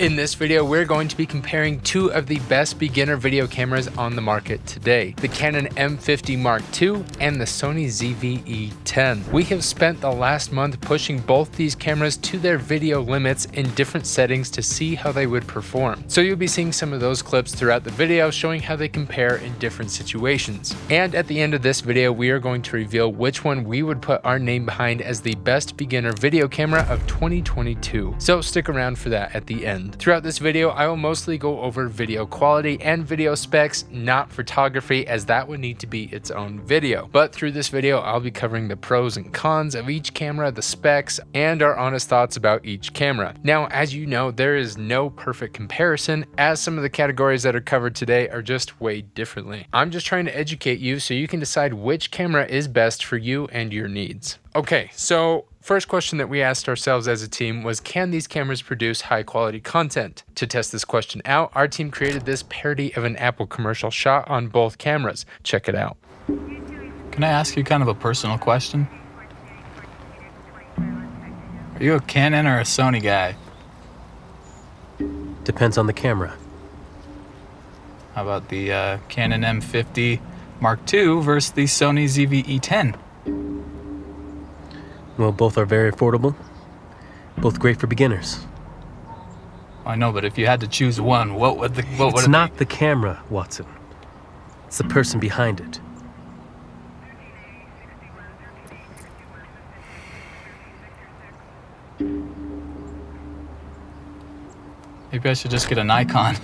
In this video, we're going to be comparing two of the best beginner video cameras on the market today, the Canon M50 Mark II and the Sony ZV-E10. We have spent the last month pushing both these cameras to their video limits in different settings to see how they would perform. So you'll be seeing some of those clips throughout the video showing how they compare in different situations. And at the end of this video, we are going to reveal which one we would put our name behind as the best beginner video camera of 2022. So stick around for that at the end. Throughout this video, I will mostly go over video quality and video specs, not photography, as that would need to be its own video. But through this video, I'll be covering the pros and cons of each camera, the specs, and our honest thoughts about each camera. Now, as you know, there is no perfect comparison, as some of the categories that are covered today are just weighed differently. I'm just trying to educate you so you can decide which camera is best for you and your needs. Okay, so first question that we asked ourselves as a team was, can these cameras produce high quality content? To test this question out, our team created this parody of an Apple commercial shot on both cameras. Check it out. Can I ask you kind of a personal question? Are you a Canon or a Sony guy? Depends on the camera. How about the Canon M50 Mark II versus the Sony ZV-E10? Well, both are very affordable. Both great for beginners. I know, but if you had to choose one, what would It's it not be? the camera, Watson. It's the person behind it. Maybe I should just get a Nikon.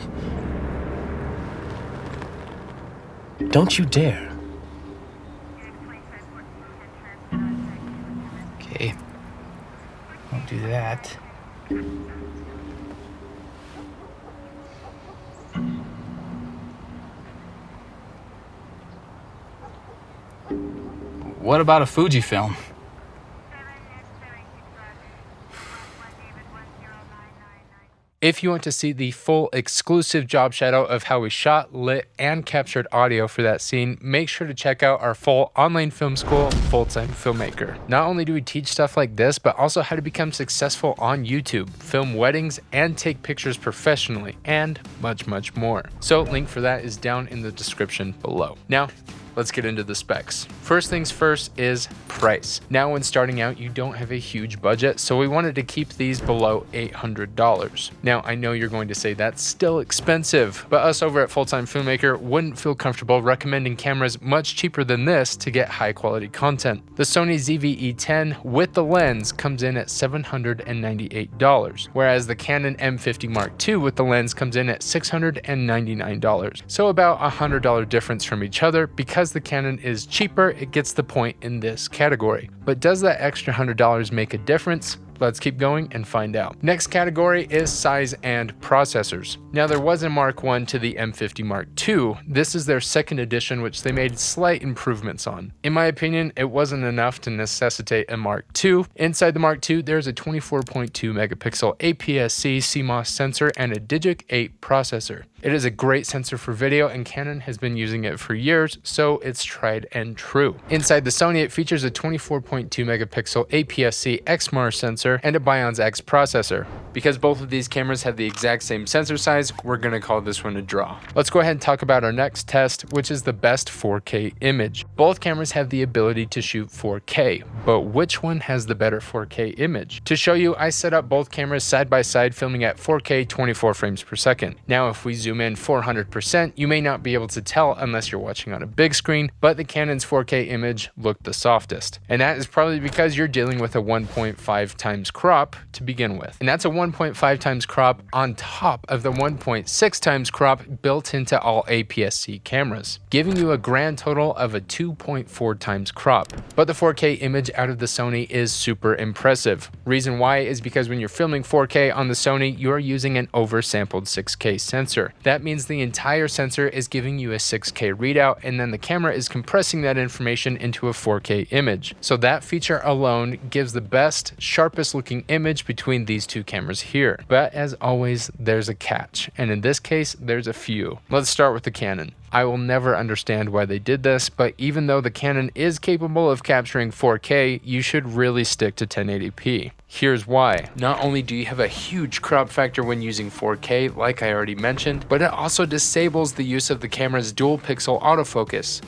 Don't you dare. Okay. Won't do that. What about a Fujifilm? If you want to see the full exclusive job shadow of how we shot, lit, and captured audio for that scene, make sure to check out our full online film school, Full-Time Filmmaker. Not only do we teach stuff like this, but also how to become successful on YouTube, film weddings, and take pictures professionally, and much, much more. So link for that is down in the description below. Now, let's get into the specs. First things first is price. Now, when starting out, you don't have a huge budget, so we wanted to keep these below $800. Now, I know you're going to say that's still expensive, but us over at Full-Time Filmmaker wouldn't feel comfortable recommending cameras much cheaper than this to get high quality content. The Sony ZV-E10 with the lens comes in at $798, whereas the Canon M50 Mark II with the lens comes in at $699. So about a $100 difference from each other. Because the Canon is cheaper, it gets the point in this category. But does that extra $100 make a difference? Let's keep going and find out. Next category is size and processors. Now, there was a Mark I to the M50 Mark II. This is their second edition, which they made slight improvements on. In my opinion, it wasn't enough to necessitate a Mark II. Inside the Mark II, there's a 24.2 megapixel APS-C CMOS sensor and a Digic 8 processor. It is a great sensor for video, and Canon has been using it for years, so it's tried and true. Inside the Sony, it features a 24.2 megapixel APS-C XMAR sensor and a Bionz X processor. Because both of these cameras have the exact same sensor size, we're gonna call this one a draw. Let's go ahead and talk about our next test, which is the best 4K image. Both cameras have the ability to shoot 4K, but which one has the better 4K image? To show you, I set up both cameras side by side, filming at 4K 24 frames per second. Now, if we zoom in 400%, you may not be able to tell unless you're watching on a big screen, but the Canon's 4K image looked the softest. And that is probably because you're dealing with a 1.5 times crop to begin with. And that's a 1.5 times crop on top of the 1.6 times crop built into all APS-C cameras, giving you a grand total of a 2.4 times crop. But the 4K image out of the Sony is super impressive. Reason why is because when you're filming 4K on the Sony, you're using an oversampled 6K sensor. That means the entire sensor is giving you a 6K readout, and then the camera is compressing that information into a 4K image. So that feature alone gives the best, sharpest looking image between these two cameras here. But as always, there's a catch, and in this case, there's a few. Let's start with the Canon. I will never understand why they did this, but even though the Canon is capable of capturing 4K, you should really stick to 1080p. Here's why. Not only do you have a huge crop factor when using 4K, like I already mentioned, but it also disables the use of the camera's dual pixel autofocus.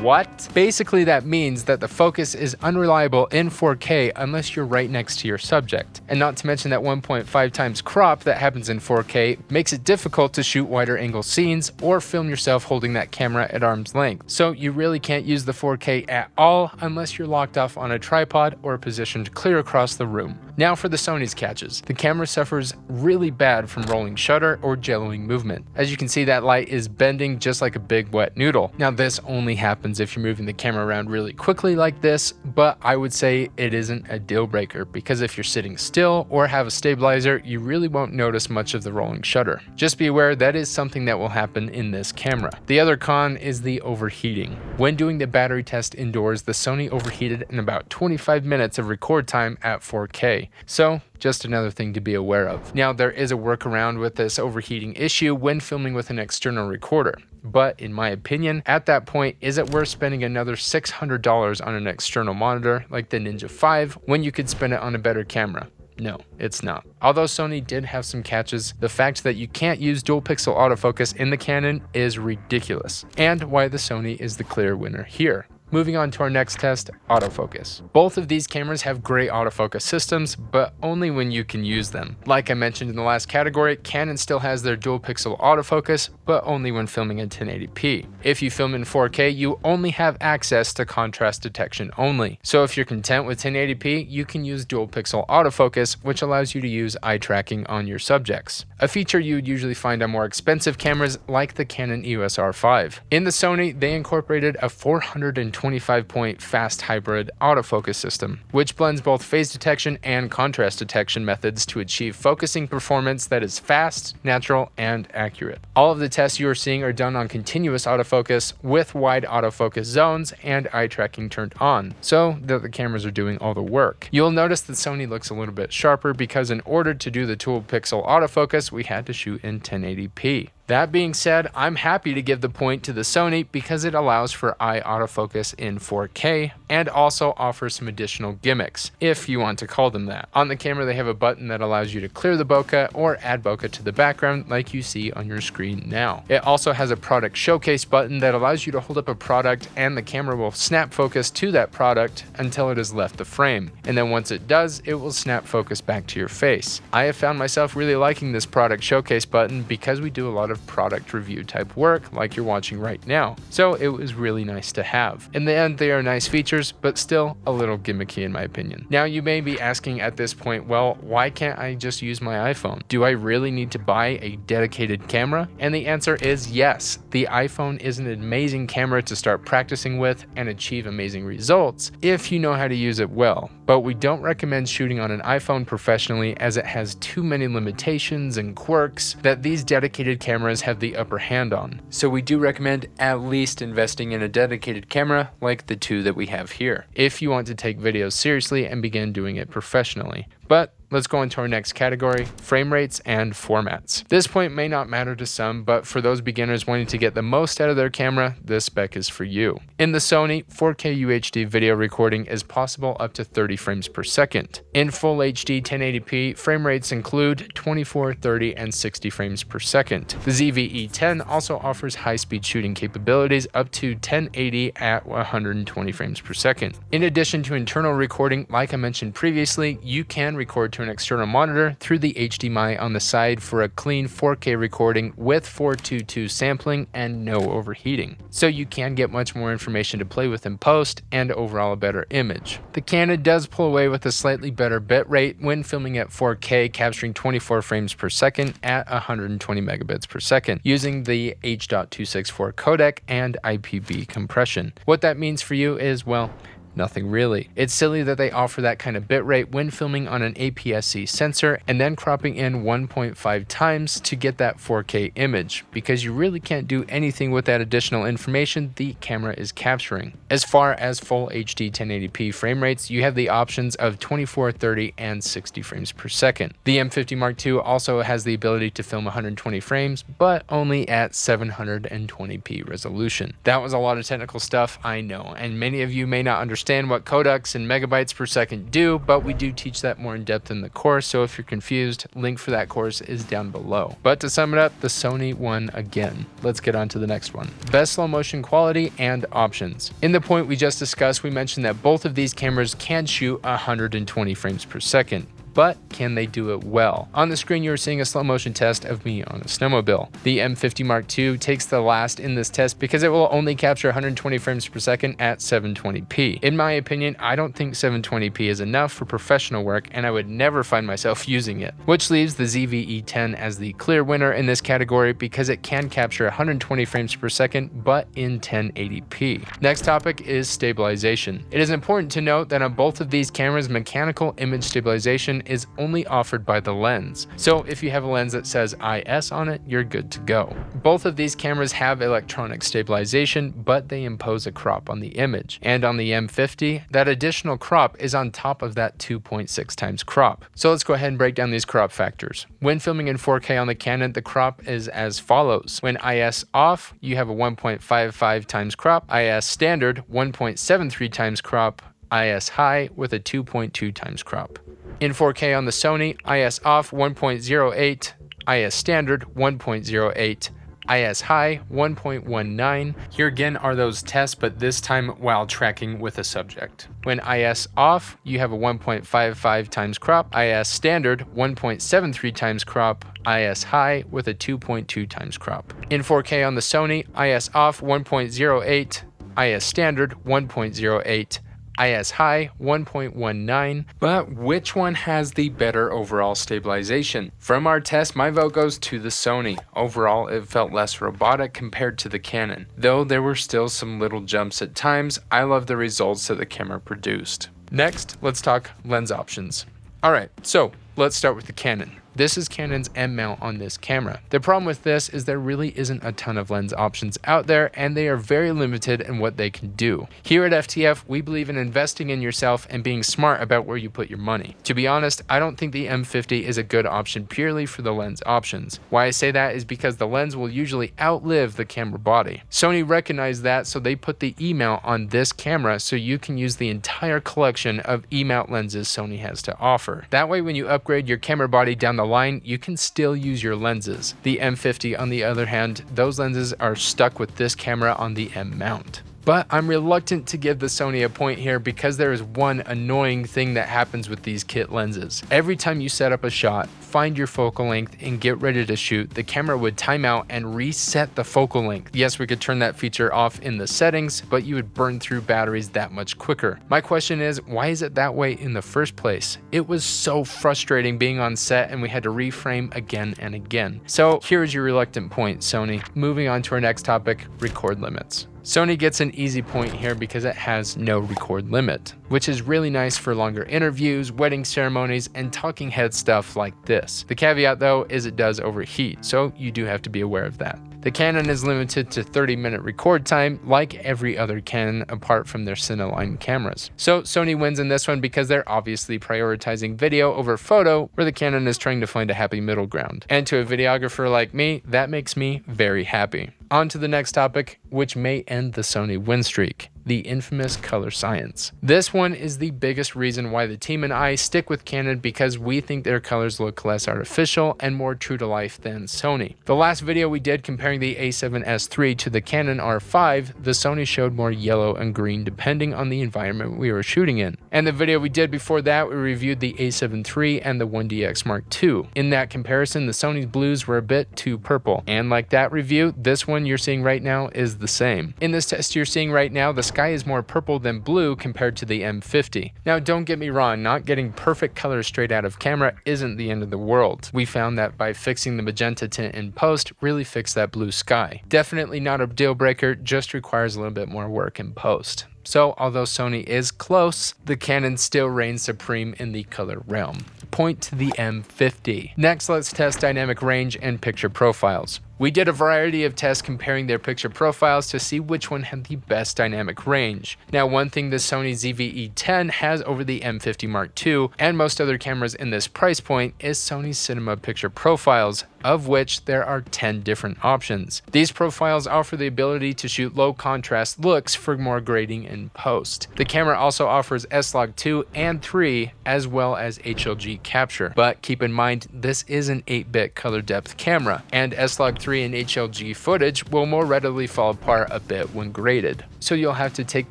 What? Basically, that means that the focus is unreliable in 4K unless you're right next to your subject. And not to mention that 1.5 times crop that happens in 4K makes it difficult to shoot wider angle scenes or film yourself holding that camera at arm's length. So you really can't use the 4K at all unless you're locked off on a tripod or positioned clear across the room. Now for the Sony's catches. The camera suffers really bad from rolling shutter or jelloing movement. As you can see, that light is bending just like a big wet noodle. Now this only happens if you're moving the camera around really quickly like this, but I would say it isn't a deal breaker because if you're sitting still or have a stabilizer, you really won't notice much of the rolling shutter. Just be aware that is something that will happen in this camera. The other con is the overheating. When doing the battery test indoors, the Sony overheated in about 25 minutes of record time at 4K. So just another thing to be aware of. Now, there is a workaround with this overheating issue when filming with an external recorder. But in my opinion, at that point, is it worth spending another $600 on an external monitor like the Ninja 5 when you could spend it on a better camera? No, it's not. Although Sony did have some catches, the fact that you can't use dual pixel autofocus in the Canon is ridiculous, and why the Sony is the clear winner here. Moving on to our next test, autofocus. Both of these cameras have great autofocus systems, but only when you can use them. Like I mentioned in the last category, Canon still has their dual pixel autofocus, but only when filming in 1080p. If you film in 4K, you only have access to contrast detection only. So if you're content with 1080p, you can use dual pixel autofocus, which allows you to use eye tracking on your subjects. A feature you would usually find on more expensive cameras like the Canon EOS R5. In the Sony, they incorporated a 425-point fast hybrid autofocus system, which blends both phase detection and contrast detection methods to achieve focusing performance that is fast, natural, and accurate. All of the tests you are seeing are done on continuous autofocus with wide autofocus zones and eye tracking turned on, so that the cameras are doing all the work. You'll notice that Sony looks a little bit sharper because in order to do the dual pixel autofocus, we had to shoot in 1080p. That being said, I'm happy to give the point to the Sony because it allows for eye autofocus in 4K and also offers some additional gimmicks, if you want to call them that. On the camera, they have a button that allows you to clear the bokeh or add bokeh to the background like you see on your screen now. It also has a product showcase button that allows you to hold up a product and the camera will snap focus to that product until it has left the frame. And then once it does, it will snap focus back to your face. I have found myself really liking this product showcase button because we do a lot of product review type work like you're watching right now. So it was really nice to have. In the end, they are nice features, but still a little gimmicky in my opinion. Now you may be asking at this point, well, why can't I just use my iPhone? Do I really need to buy a dedicated camera? And the answer is yes. The iPhone is an amazing camera to start practicing with and achieve amazing results if you know how to use it well. But we don't recommend shooting on an iPhone professionally as it has too many limitations and quirks that these dedicated cameras have the upper hand on. So we do recommend at least investing in a dedicated camera like the two that we have here, if you want to take videos seriously and begin doing it professionally. But let's go into our next category, frame rates and formats. This point may not matter to some, but for those beginners wanting to get the most out of their camera, this spec is for you. In the Sony, 4K UHD video recording is possible up to 30 frames per second. In full HD 1080p, frame rates include 24, 30, and 60 frames per second. The ZV-E10 also offers high-speed shooting capabilities up to 1080 at 120 frames per second. In addition to internal recording, like I mentioned previously, you can record to an external monitor through the HDMI on the side for a clean 4K recording with 422 sampling and no overheating. So you can get much more information to play with in post and overall a better image. The Canon does pull away with a slightly better bitrate when filming at 4K, capturing 24 frames per second at 120 megabits per second using the H.264 codec and IPB compression. What that means for you is, well, Nothing really. It's silly that they offer that kind of bitrate when filming on an APS-C sensor and then cropping in 1.5 times to get that 4K image, because you really can't do anything with that additional information the camera is capturing. As far as full HD 1080p frame rates, you have the options of 24, 30, and 60 frames per second. The M50 Mark II also has the ability to film 120 frames, but only at 720p resolution. That was a lot of technical stuff, I know, and many of you may not understand what codecs and megabytes per second do, but we do teach that more in depth in the course, so if you're confused, link for that course is down below. But to sum it up, the Sony won again. Let's get on to the next one. Best slow motion quality and options. In the point we just discussed, we mentioned that both of these cameras can shoot 120 frames per second. But can they do it well? On the screen, you're seeing a slow motion test of me on a snowmobile. The M50 Mark II takes the last in this test because it will only capture 120 frames per second at 720p. In my opinion, I don't think 720p is enough for professional work, and I would never find myself using it, which leaves the ZV-E10 as the clear winner in this category because it can capture 120 frames per second, but in 1080p. Next topic is stabilization. It is important to note that on both of these cameras, mechanical image stabilization is only offered by the lens. So if you have a lens that says IS on it, you're good to go. Both of these cameras have electronic stabilization, but they impose a crop on the image. And on the M50, that additional crop is on top of that 2.6 times crop. So let's go ahead and break down these crop factors. When filming in 4K on the Canon, the crop is as follows. When IS off, you have a 1.55 times crop, IS standard 1.73 times crop, IS high with a 2.2 times crop. In 4K on the Sony, IS off 1.08, IS standard 1.08, IS high 1.19. Here again are those tests, but this time while tracking with a subject. When IS off, you have a 1.55 times crop, IS standard 1.73 times crop, IS high with a 2.2 times crop. In 4K on the Sony, IS off 1.08, IS standard 1.08, IS high 1.19, but which one has the better overall stabilization? From our test, my vote goes to the Sony. Overall, it felt less robotic compared to the Canon. Though there were still some little jumps at times, I love the results that the camera produced. Next, let's talk lens options. Alright, so let's start with the Canon. This is Canon's M mount on this camera. The problem with this is there really isn't a ton of lens options out there, and they are very limited in what they can do. Here at FTF, we believe in investing in yourself and being smart about where you put your money. To be honest, I don't think the M50 is a good option purely for the lens options. Why I say that is because the lens will usually outlive the camera body. Sony recognized that, so they put the E mount on this camera so you can use the entire collection of E mount lenses Sony has to offer. That way, when you upgrade your camera body down the line, you can still use your lenses. The M50, on the other hand, those lenses are stuck with this camera on the M mount. But I'm reluctant to give the Sony a point here because there is one annoying thing that happens with these kit lenses. Every time you set up a shot, find your focal length, and get ready to shoot, the camera would time out and reset the focal length. Yes, we could turn that feature off in the settings, but you would burn through batteries that much quicker. My question is, why is it that way in the first place? It was so frustrating being on set and we had to reframe again and again. So here's your reluctant point, Sony. Moving on to our next topic, record limits. Sony gets an easy point here because it has no record limit, which is really nice for longer interviews, wedding ceremonies, and talking head stuff like this. The caveat though is it does overheat, so you do have to be aware of that. The Canon is limited to 30-minute record time like every other Canon apart from their Cineline cameras. So Sony wins in this one because they're obviously prioritizing video over photo, where the Canon is trying to find a happy middle ground. And to a videographer like me, that makes me very happy. On to the next topic, which may end the Sony win streak. The infamous color science. This one is the biggest reason why the team and I stick with Canon, because we think their colors look less artificial and more true to life than Sony. The last video we did comparing the A7S III to the Canon R5, the Sony showed more yellow and green depending on the environment we were shooting in. And the video we did before that, we reviewed the A7 III and the 1DX Mark II. In that comparison, the Sony's blues were a bit too purple. And like that review, this one you're seeing right now is the same. In this test you're seeing right now, the sky is more purple than blue compared to the M50. Now don't get me wrong, not getting perfect colors straight out of camera isn't the end of the world. We found that by fixing the magenta tint in post really fixed that blue sky. Definitely not a deal breaker, just requires a little bit more work in post. So although Sony is close, the Canon still reigns supreme in the color realm. Point to the M50. Next, let's test dynamic range and picture profiles. We did a variety of tests comparing their picture profiles to see which one had the best dynamic range. Now, one thing the Sony ZV-E10 has over the M50 Mark II and most other cameras in this price point is Sony's cinema picture profiles, of which there are 10 different options. These profiles offer the ability to shoot low contrast looks for more grading in post. The camera also offers S-Log 2 and 3 as well as HLG capture, but keep in mind this is an 8-bit color depth camera, and S-Log 3 and HLG footage will more readily fall apart a bit when graded. So you'll have to take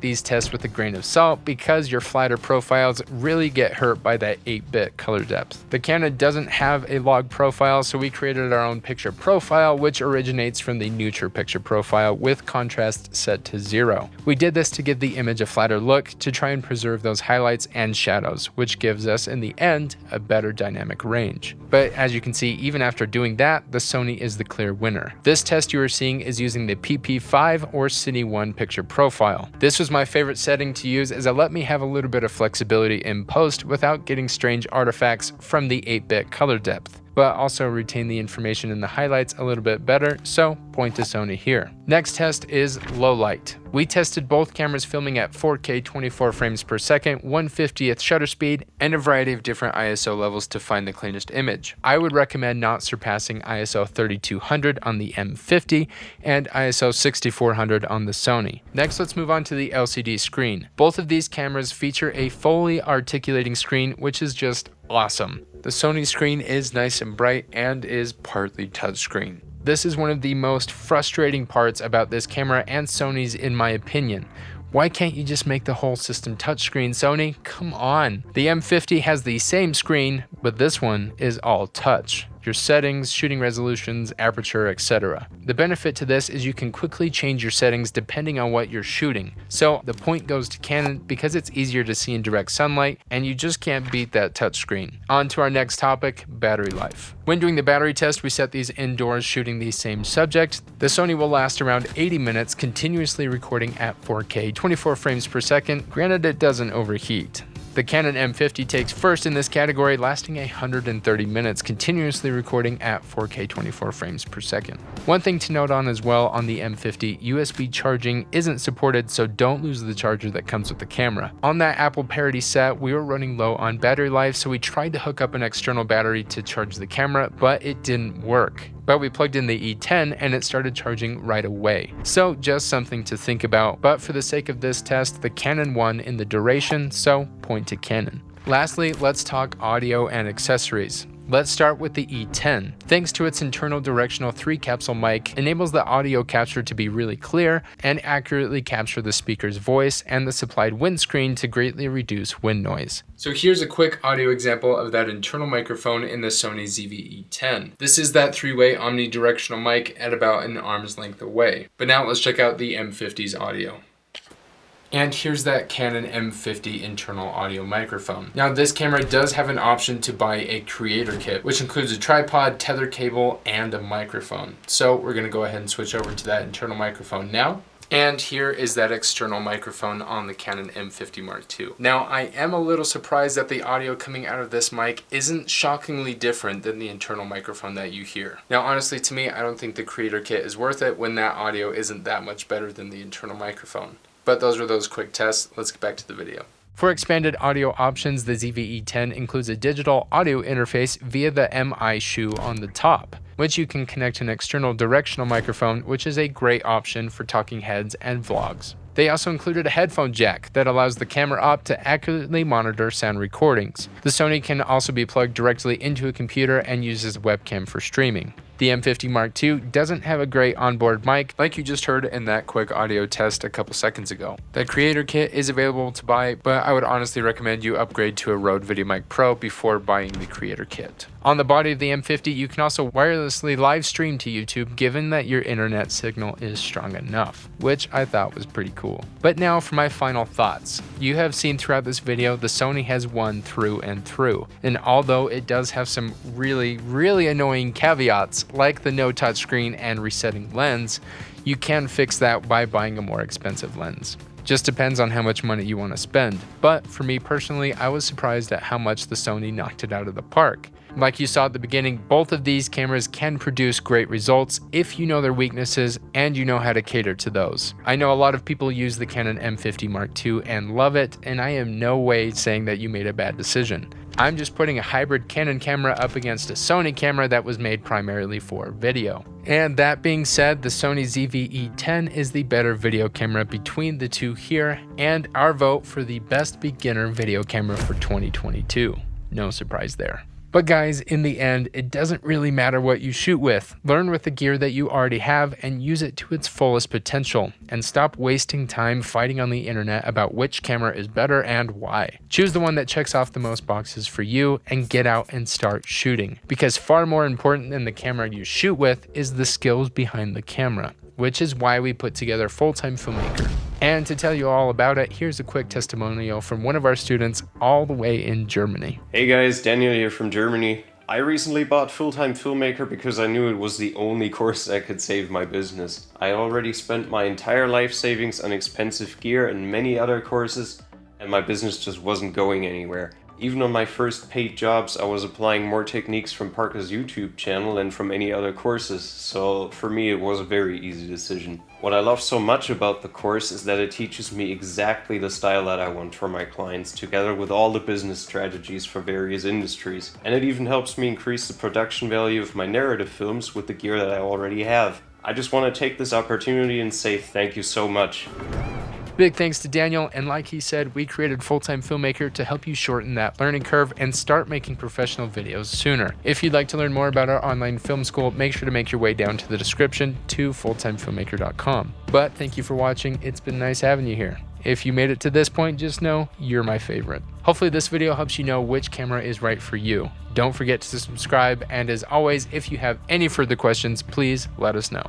these tests with a grain of salt because your flatter profiles really get hurt by that 8-bit color depth. The Canon doesn't have a log profile, so we created our own picture profile, which originates from the Neutre picture profile with contrast set to 0. We did this to give the image a flatter look to try and preserve those highlights and shadows, which gives us in the end a better dynamic range. But as you can see, even after doing that, the Sony is the clear winner. This test you are seeing is using the PP5 or Cine 1 picture profile. This was my favorite setting to use as it let me have a little bit of flexibility in post without getting strange artifacts from the 8-bit color depth, but also retain the information in the highlights a little bit better, so point to Sony here. Next test is low light. We tested both cameras filming at 4K 24 frames per second, 1/50th shutter speed, and a variety of different ISO levels to find the cleanest image. I would recommend not surpassing ISO 3200 on the M50 and ISO 6400 on the Sony. Next, let's move on to the LCD screen. Both of these cameras feature a fully articulating screen, which is just awesome. The Sony screen is nice and bright and is partly touchscreen. This is one of the most frustrating parts about this camera and Sony's in my opinion. Why can't you just make the whole system touchscreen, Sony? Come on. The M50 has the same screen, but this one is all touch. Your settings, shooting resolutions, aperture, etc. The benefit to this is you can quickly change your settings depending on what you're shooting. So the point goes to Canon because it's easier to see in direct sunlight and you just can't beat that touchscreen. On to our next topic, battery life. When doing the battery test, we set these indoors shooting the same subject. The Sony will last around 80 minutes continuously recording at 4K 24 frames per second. Granted, it doesn't overheat. The Canon M50 takes first in this category, lasting 130 minutes, continuously recording at 4K 24 frames per second. One thing to note on as well on the M50, USB charging isn't supported, so don't lose the charger that comes with the camera. On that Apple Parody set, we were running low on battery life, so we tried to hook up an external battery to charge the camera, but it didn't work. But we plugged in the E10 and it started charging right away. So just something to think about, but for the sake of this test, the Canon won in the duration, so point to Canon. Lastly, let's talk audio and accessories. Let's start with the E10. Thanks to its internal directional 3-capsule mic, enables the audio capture to be really clear and accurately capture the speaker's voice and the supplied windscreen to greatly reduce wind noise. So here's a quick audio example of that internal microphone in the Sony ZV-E10. This is that 3-way omnidirectional mic at about an arm's length away. But now let's check out the M50's audio. And here's that Canon M50 internal audio microphone. Now this camera does have an option to buy a creator kit, which includes a tripod, tether cable, and a microphone. So we're gonna go ahead and switch over to that internal microphone now. And here is that external microphone on the Canon M50 Mark II. Now I am a little surprised that the audio coming out of this mic isn't shockingly different than the internal microphone that you hear. Now honestly, to me, I don't think the creator kit is worth it when that audio isn't that much better than the internal microphone. But those were those quick tests. Let's get back to the video. For expanded audio options, the ZV-E10 includes a digital audio interface via the MI shoe on the top, which you can connect to an external directional microphone, which is a great option for talking heads and vlogs. They also included a headphone jack that allows the camera op to accurately monitor sound recordings. The Sony can also be plugged directly into a computer and uses a webcam for streaming. The M50 Mark II doesn't have a great onboard mic like you just heard in that quick audio test a couple seconds ago. The creator kit is available to buy, but I would honestly recommend you upgrade to a Rode VideoMic Pro before buying the creator kit. On the body of the M50, you can also wirelessly live stream to YouTube given that your internet signal is strong enough, which I thought was pretty cool. But now for my final thoughts. You have seen throughout this video the Sony has won through and through, and although it does have some really annoying caveats like the no touchscreen and resetting lens, you can fix that by buying a more expensive lens. Just depends on how much money you want to spend. But for me personally, I was surprised at how much the Sony knocked it out of the park. Like you saw at the beginning, both of these cameras can produce great results if you know their weaknesses and you know how to cater to those. I know a lot of people use the Canon M50 Mark II and love it, and I am no way saying that you made a bad decision. I'm just putting a hybrid Canon camera up against a Sony camera that was made primarily for video. And that being said, the Sony ZV-E10 is the better video camera between the two here, and our vote for the best beginner video camera for 2022. No surprise there. But guys, in the end, it doesn't really matter what you shoot with. Learn with the gear that you already have and use it to its fullest potential. And stop wasting time fighting on the internet about which camera is better and why. Choose the one that checks off the most boxes for you and get out and start shooting. Because far more important than the camera you shoot with is the skills behind the camera, which is why we put together Full-Time Filmmaker. And to tell you all about it, here's a quick testimonial from one of our students all the way in Germany. Hey guys, Daniel here from Germany. I recently bought Full-Time Filmmaker because I knew it was the only course that could save my business. I already spent my entire life savings on expensive gear and many other courses, and my business just wasn't going anywhere. Even on my first paid jobs, I was applying more techniques from Parker's YouTube channel than from any other courses, so for me it was a very easy decision. What I love so much about the course is that it teaches me exactly the style that I want for my clients, together with all the business strategies for various industries. And it even helps me increase the production value of my narrative films with the gear that I already have. I just want to take this opportunity and say thank you so much. Big thanks to Daniel, and like he said, we created Full-Time Filmmaker to help you shorten that learning curve and start making professional videos sooner. If you'd like to learn more about our online film school, make sure to make your way down to the description to fulltimefilmmaker.com. But thank you for watching. It's been nice having you here. If you made it to this point, just know you're my favorite. Hopefully this video helps you know which camera is right for you. Don't forget to subscribe, and as always, if you have any further questions, please let us know.